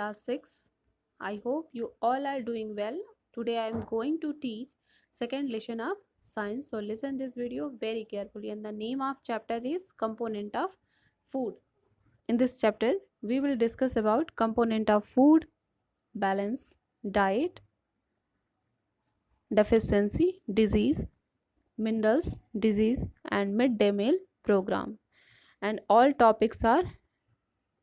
class 6. I hope you all are doing well. Today I am going to teach second lesson of science. So listen this video very carefully, and the name of chapter is component of food. In this chapter we will discuss about component of food, balance, diet, deficiency, disease, minerals, disease and midday meal program. And all topics are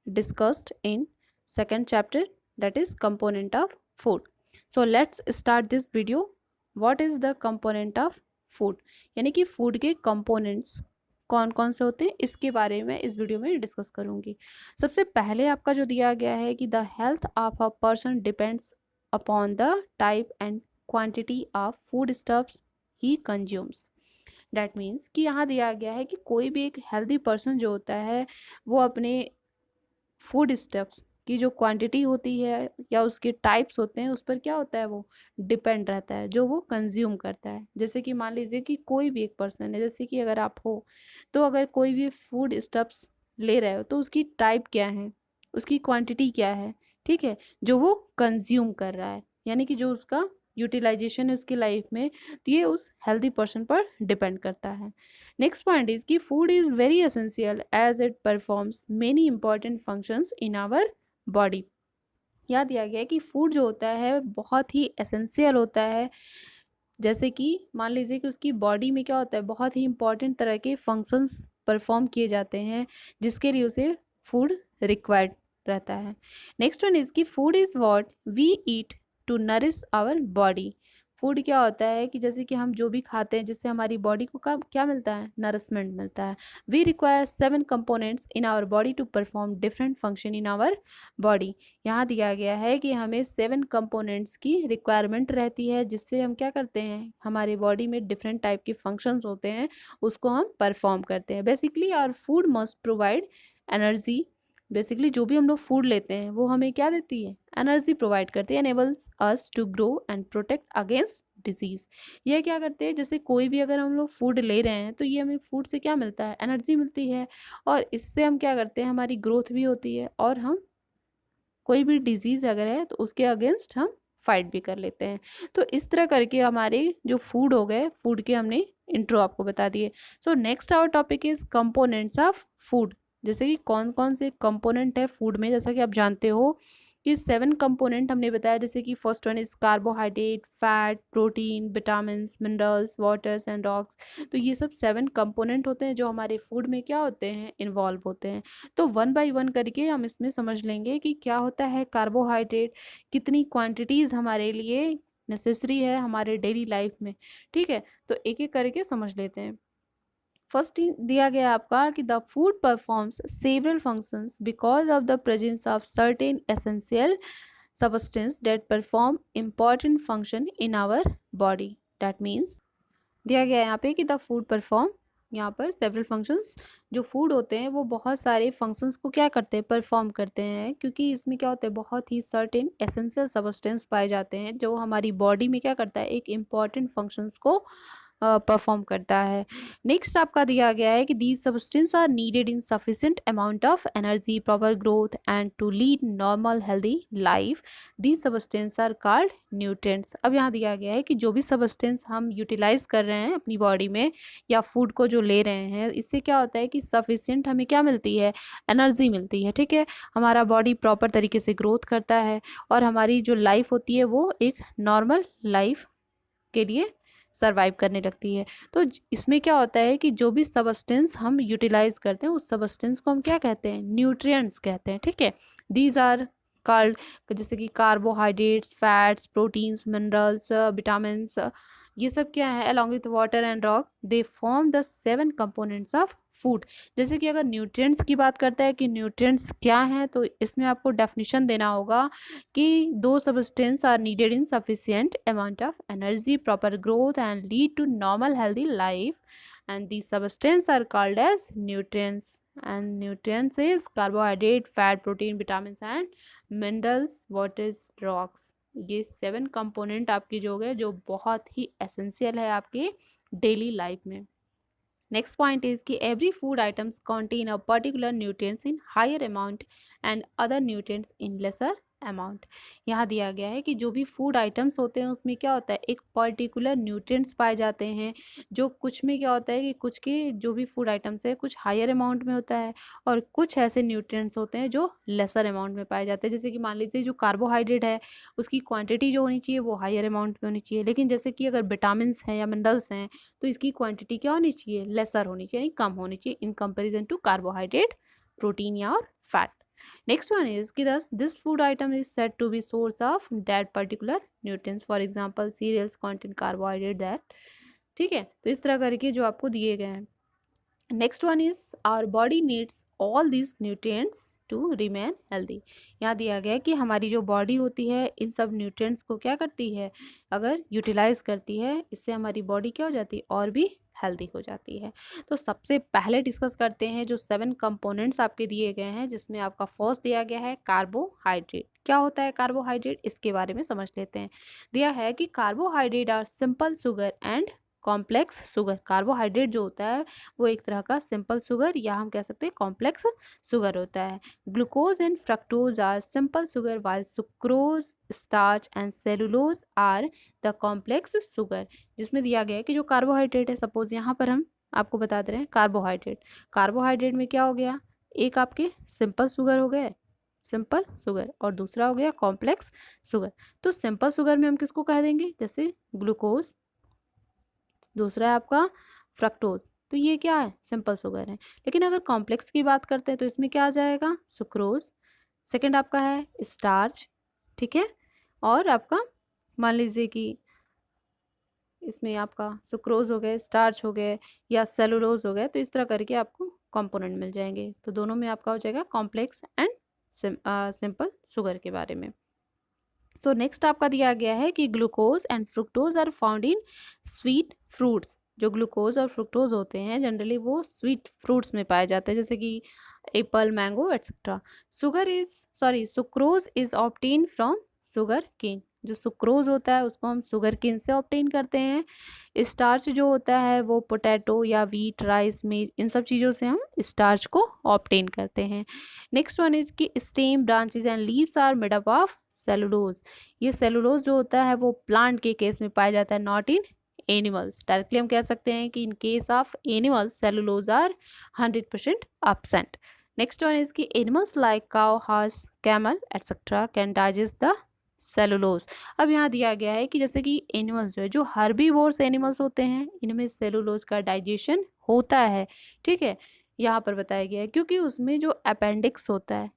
discussed in second chapter, that is component of food. So let's start this video. What is the component of food? यानी कि food के components कौन कौन से होते हैं, इसके बारे में इस वीडियो में डिस्कस करूंगी। सबसे पहले आपका जो दिया गया है कि the health of a person depends upon the type and quantity of food stuffs he consumes. That means कि यहाँ दिया गया है कि कोई भी एक हेल्दी पर्सन जो होता है वो अपने फूड स्टेप्स की जो क्वांटिटी होती है या उसके टाइप्स होते हैं उस पर क्या होता है, वो डिपेंड रहता है जो वो कंज्यूम करता है। जैसे कि मान लीजिए कि कोई भी एक पर्सन है, जैसे कि अगर आप हो तो अगर कोई भी फूड स्टेप्स ले रहे हो तो उसकी टाइप क्या है, उसकी क्वांटिटी क्या है, ठीक है, जो वो कंज्यूम कर रहा है, यानी कि जो उसका यूटिलाइजेशन है उसकी लाइफ में, तो ये उस हेल्दी पर्सन पर डिपेंड करता है। नेक्स्ट पॉइंट इज कि food is very essential as it performs many important functions in our body. याद दिया गया है कि फूड जो होता है बहुत ही एसेंशियल होता है। जैसे कि मान लीजिए कि उसकी बॉडी में क्या होता है, बहुत ही इंपॉर्टेंट तरह के फंक्शंस परफॉर्म किए जाते हैं जिसके लिए उसे फूड रिक्वायर्ड रहता है। नेक्स्ट वन इज कि food is what we eat to nourish our body. Food क्या होता है कि जैसे कि हम जो भी खाते हैं जिससे हमारी बॉडी को क्या मिलता है, नरिशमेंट मिलता है। We require 7 components in our body to perform different function in our body. यहाँ दिया गया है कि हमें 7 कंपोनेंट्स की रिक्वायरमेंट रहती है जिससे हम क्या करते हैं, हमारी बॉडी में डिफरेंट टाइप के फंक्शंस होते हैं उसको हम परफॉर्म करते हैं। Basically our food must provide energy. Basically जो भी हम लोग फूड लेते हैं वो हमें क्या देती है, एनर्जी प्रोवाइड करती है। Enables us to grow and protect against disease. ये क्या करते हैं, जैसे कोई भी अगर हम लोग फूड ले रहे हैं तो ये हमें फूड से क्या मिलता है, एनर्जी मिलती है, और इससे हम क्या करते हैं, हमारी ग्रोथ भी होती है और हम कोई भी डिजीज अगर है तो उसके अगेंस्ट हम फाइट भी कर लेते हैं। तो इस तरह करके हमारे जो फूड हो गए, फूड के हमने इंट्रो आपको बता दिए। So next our topic is components of food. जैसे कि कौन कौन से कंपोनेंट है फूड में, जैसा कि आप जानते हो कि 7 कंपोनेंट हमने बताया। जैसे कि first one is carbohydrate, fat, protein, vitamin, minerals, waters and rocks. तो ये सब 7 कंपोनेंट होते हैं जो हमारे फूड में क्या होते हैं, इन्वॉल्व होते हैं। तो वन बाय वन करके हम इसमें समझ लेंगे कि क्या होता है कार्बोहाइड्रेट, कितनी क्वांटिटीज़ हमारे लिए नेसेसरी है हमारे डेली लाइफ में। ठीक है, तो एक एक करके समझ लेते हैं। फर्स्ट दिया गया आपका कि the food performs several functions because of the presence of certain essential substance that perform important function in our body. That means दिया गया है यहाँ पे कि द फूड परफॉर्म, यहाँ पर सेवरल फंक्शंस, जो फूड होते हैं वो बहुत सारे फंक्शंस को क्या करते हैं, परफॉर्म करते हैं, क्योंकि इसमें क्या होता है, बहुत ही सर्टेन एसेंशियल सबस्टेंस पाए जाते हैं जो हमारी बॉडी में क्या करता है, एक इम्पॉर्टेंट फंक्शंस को परफॉर्म करता है। नेक्स्ट आपका दिया गया है कि these substance are needed in sufficient amount of energy, proper growth and to lead normal healthy life. These substance are called nutrients. अब यहाँ दिया गया है कि जो भी सब्सटेंस हम यूटिलाइज कर रहे हैं अपनी बॉडी में या फूड को जो ले रहे हैं, इससे क्या होता है कि सफिशिएंट हमें क्या मिलती है, एनर्जी मिलती है। ठीक है, हमारा बॉडी प्रॉपर तरीके से ग्रोथ करता है और हमारी जो लाइफ होती है वो एक नॉर्मल लाइफ के लिए सरवाइव करने लगती है। तो इसमें क्या होता है कि जो भी सबस्टेंस हम यूटिलाइज करते हैं उस सबस्टेंस को हम क्या कहते हैं, न्यूट्रिएंट्स कहते हैं। ठीक है, दीज आर कॉल्ड, जैसे कि carbohydrates, fats, proteins, minerals, vitamins, ये सब क्या है, along with water and rock, they form the 7 components of food. जैसे कि अगर न्यूट्रिएंट्स की बात करता है कि न्यूट्रिएंट्स क्या हैं, तो इसमें आपको डेफिनेशन देना होगा कि those substance are needed in sufficient amount of energy, proper growth and lead to normal healthy life, and these substances are called as nutrients. And nutrients is carbohydrate, fat, protein, vitamins and minerals, what is rocks। ये 7 component आपकी जो है जो बहुत ही essential है आपके daily life में। Next point is कि every food items contain a particular nutrients in higher amount and other nutrients in lesser amount. यहाँ दिया गया है कि जो भी फूड आइटम्स होते हैं उसमें क्या होता है, एक पर्टिकुलर न्यूट्रिएंट्स पाए जाते हैं, जो कुछ में क्या होता है कि कुछ के जो भी फूड आइटम्स है कुछ हायर अमाउंट में होता है और कुछ ऐसे न्यूट्रिएंट्स होते हैं जो लेसर अमाउंट में पाए जाते हैं। जैसे कि मान लीजिए जो कार्बोहाइड्रेट है उसकी क्वांटिटी जो होनी चाहिए वो हायर अमाउंट में होनी चाहिए, लेकिन जैसे कि अगर विटामिन हैं या मिनरल्स हैं तो इसकी क्वांटिटी क्या होनी चाहिए, लेसर होनी चाहिए, यानी कम होनी चाहिए in comparison to carbohydrate, protein या और फैट। नेक्स्ट वन इज कि thus this food item is said to be source of that particular nutrients, for example cereals contain carbohydrate that, ठीक है। तो इस तरह करके जो आपको दिए गए हैं। Next one is our body needs all this nutrients to remain healthy. यहाँ दिया गया है कि हमारी जो बॉडी होती है इन सब न्यूट्रिएंट्स को क्या करती है, अगर यूटिलाइज करती है, इससे हमारी बॉडी क्या हो जाती है, और भी हेल्दी हो जाती है। तो सबसे पहले डिस्कस करते हैं जो 7 कंपोनेंट्स आपके दिए गए हैं, जिसमें आपका फर्स्ट दिया गया है कार्बोहाइड्रेट। क्या होता है कार्बोहाइड्रेट, इसके बारे में समझ लेते हैं। दिया है कि carbohydrate are simple sugar and complex sugar. Carbohydrate जो होता है वो एक तरह का सिंपल शुगर या हम कह सकते हैं कॉम्प्लेक्स शुगर होता है। Glucose and fructose are simple sugar while sucrose, starch and cellulose are the complex sugar. जिसमें दिया गया है कि जो कार्बोहाइड्रेट है, सपोज यहाँ पर हम आपको बता दे रहे हैं कार्बोहाइड्रेट में क्या हो गया, एक आपके सिंपल शुगर हो गए, सिंपल शुगर, और दूसरा हो गया कॉम्प्लेक्स शुगर। तो सिंपल शुगर में हम किसको कह देंगे, जैसे ग्लूकोज, दूसरा है आपका फ्रक्टोज, तो ये क्या है, सिंपल शुगर है। लेकिन अगर कॉम्प्लेक्स की बात करते हैं तो इसमें क्या आ जाएगा, सुक्रोज, सेकंड आपका है स्टार्च, ठीक है, और आपका मान लीजिए कि इसमें आपका सुक्रोज हो गए, स्टार्च हो गए या सेलुलोज हो गए, तो इस तरह करके आपको कंपोनेंट मिल जाएंगे। तो दोनों में आपका हो जाएगा कॉम्प्लेक्स एंड सिंपल शुगर के बारे में। सो नेक्स्ट आपका दिया गया है कि glucose and fructose are found in sweet fruits. जो ग्लूकोज और फ्रुक्टोज होते हैं जनरली वो स्वीट फ्रूट्स में पाए जाते हैं, जैसे कि apple, mango etcetera. Sucrose is obtain from sugar cane. जो सुक्रोज होता है उसको हम शुगर केन से ऑब्टेन करते हैं। स्टार्च जो होता है वो पोटैटो या व्हीट, राइस, मेज, इन सब चीज़ों से हम स्टार्च को ऑब्टेन करते हैं। नेक्स्ट वन इज कि stem, branches and leaves are made up of cellulose. ये सेलुलोज जो होता है वो प्लांट के केस में पाया जाता है, नॉट इन एनिमल्स। डायरेक्टली हम कह सकते हैं कि in case of animals cellulose are 100% absent। Next one is कि animals like cow, horse, camel etcetera can digest the cellulose. अब यहाँ दिया गया है कि जैसे कि एनिमल्स जो है, जो हर्बीवोर्स एनिमल्स होते हैं, इनमें सेलुलोज का डाइजेशन होता है, ठीक है, यहाँ पर बताया गया है, क्योंकि उसमें जो अपेंडिक्स होता है,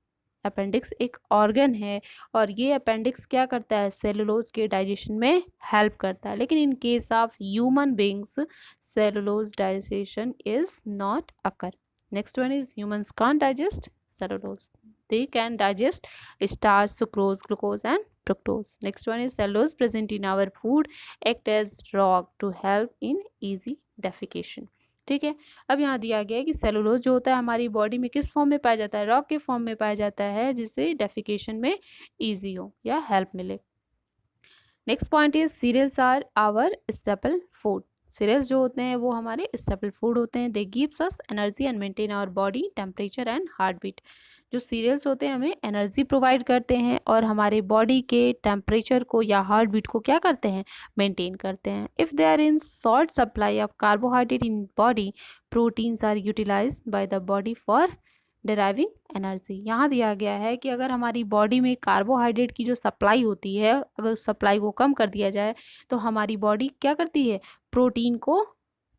अपेंडिक्स एक ऑर्गन है और ये अपेंडिक्स क्या करता है, सेलुलोज के डाइजेशन में हेल्प करता है। लेकिन इन case of human beings cellulose digestion is not occur. Next one is humans can't digest cellulose, they can digest starch, sucrose, glucose and fructose. Next one is cellulose present in our food act as rock to help in easy defecation। ठीक है, अब यहाँ दिया गया है कि cellulose जो होता है हमारी बॉडी में किस फॉर्म में पाया जाता है, रॉक के फॉर्म में पाया जाता है, जिससे डेफिकेशन में इजी हो या हेल्प मिले। Next point is cereals are our staple food. Cereals जो होते हैं वो हमारे स्टेपल फूड होते हैं। They gives us energy and maintain our body temperature and heart beat. जो सीरियल्स होते हैं हमें एनर्जी प्रोवाइड करते हैं और हमारे बॉडी के टेम्परेचर को या हार्ट बीट को क्या करते हैं, मेंटेन करते हैं। If they are in short supply of carbohydrate in body, proteins are utilize by the body for deriving energy. यहाँ दिया गया है कि अगर हमारी बॉडी में कार्बोहाइड्रेट की जो सप्लाई होती है, अगर उस सप्लाई को कम कर दिया जाए तो हमारी बॉडी क्या करती है, प्रोटीन को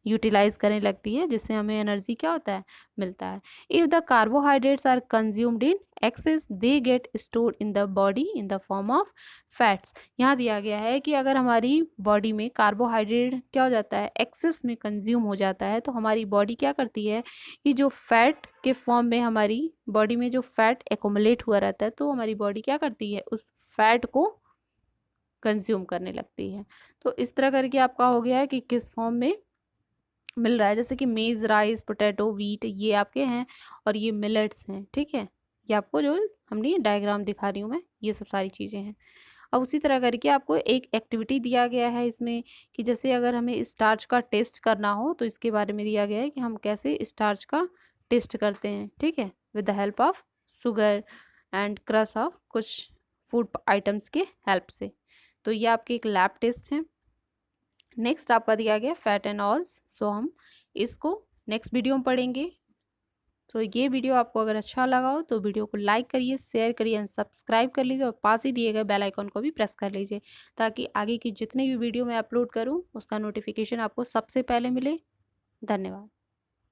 यूटिलाइज करने लगती है, जिससे हमें एनर्जी क्या होता है, मिलता है। If the carbohydrates are consumed in excess they get stored in the body in the form of fats. यहाँ दिया गया है कि अगर हमारी बॉडी में कार्बोहाइड्रेट क्या हो जाता है, एक्सेस में कंज्यूम हो जाता है, तो हमारी बॉडी क्या करती है कि जो फैट के फॉर्म में हमारी बॉडी में जो फैट एकोमुलेट हुआ रहता है, तो हमारी बॉडी क्या करती है, उस फैट को कंज्यूम करने लगती है। तो इस तरह करके आपका हो गया है कि किस फॉर्म में मिल रहा है, जैसे कि मेज, राइस, पोटैटो, व्हीट, ये आपके हैं और ये मिलेट्स हैं, ठीक है। ये आपको जो हमने डायग्राम दिखा रही हूँ मैं, ये सब सारी चीज़ें हैं। अब उसी तरह करके आपको एक एक्टिविटी दिया गया है इसमें कि जैसे अगर हमें स्टार्च का टेस्ट करना हो तो इसके बारे में दिया गया है कि हम कैसे स्टार्च का टेस्ट करते हैं, ठीक है, with the help of sugar and crush of कुछ फूड आइटम्स के हेल्प से। तो ये आपके एक लैब टेस्ट है। नेक्स्ट आपका दिया गया फैट एंड ऑयल्स, सो हम इसको नेक्स्ट वीडियो में पढ़ेंगे। तो ये वीडियो आपको अगर अच्छा लगा हो तो वीडियो को लाइक करिए, शेयर करिए एंड सब्सक्राइब कर लीजिए, और पास ही दिए गए बेल आइकन को भी प्रेस कर लीजिए, ताकि आगे की जितनी भी वीडियो मैं अपलोड करूँ उसका नोटिफिकेशन आपको सबसे पहले मिले। धन्यवाद।